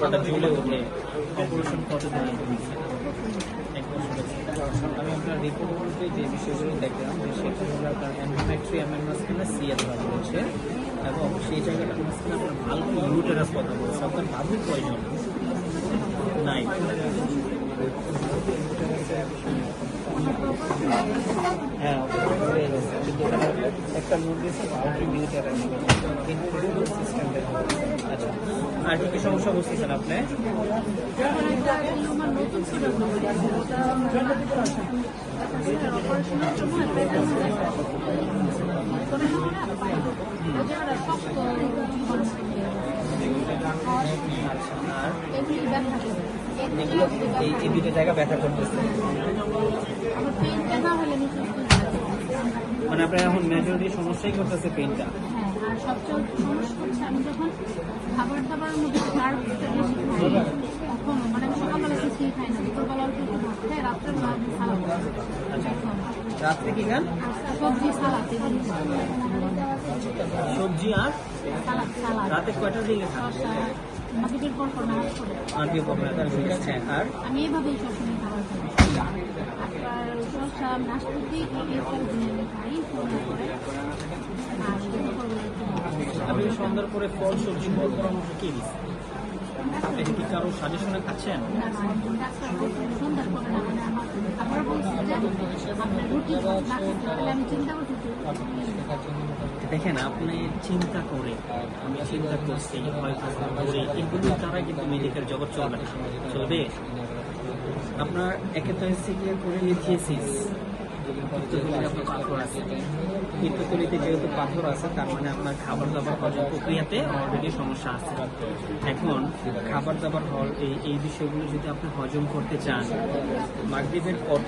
মাথাটা ঝুলে ওঠে। অপারেশন কতদিন? 1 বছর। আমি আপনার রিপোর্টগুলোতে যে বিষয়গুলো দেখলাম যে সেখানে হলো আপনার এন্ডোমেট্রিয়ামের মাঝখানে সিএল ধরা পড়েছে এবং সেই জায়গাটার মাঝখানে আপনার ভালো ইউটেরাস কথা বলছে। আপনার বাবুর প্রয়োজন নাই। হ্যাঁ, কিন্তু একটা নোট দিয়েছে আচ্ছা। আর কি কি সমস্যা বুঝতেছেন আপনি? এই দুটো জায়গা ব্যথা করতেছে, মানে আপনার এখন মেজরিটি সমস্যাই করতেছে পেইনটা। আর সবচেয়ে সমস্যা হচ্ছে আমি যখন খাবার দাবারের মধ্যে কার্বটা বেশি খাই তখন মানে আমি সকালবেলা কিছুই খাই না, দুপুরবেলা অল্প একটু ভাত খাই, রাত্রে সালাদ। রাত্রে কি খান? সবজি সালাদ, সবজি আর সালাদ সালাদ। রাতে কয়টার দিকে খান? মাগরিবের পর নামাজ পড়ে মাগরিবের পর আর আমি এইভাবেই সবসময় খাবার খাই। আপনার সমস্যা নাশপাতি খাই করে আর আপনি সন্ধ্যার পরে ফল সবজি খাওয়ার পরামর্শ কি দিচ্ছেন? এটা কি কারো সাজেশনে খাচ্ছেন? ডাক্তার সন্ধ্যার পরে না, মানে আমার বলছি যে আপনার রুটি না খেতে পারলে আমি চিন্তা করছি। দেখেন, আপনি চিন্তা করে, আমি চিন্তা করছি হয়তো করে, এগুলো দ্বারা কিন্তু মেডিকেল জগৎ চলবে। আপনার একেতলিয়া করে লিথিয়েসিস, আপনার পাথর আছে, পিত্তথলিতে যেহেতু পাথর আছে তার মানে আপনার খাবার দাবার হজম প্রক্রিয়াতে অলরেডি সমস্যা আছে। এখন খাবার দাবার এই বিষয়গুলো যদি আপনি হজম করতে চান, মাগরিবের পর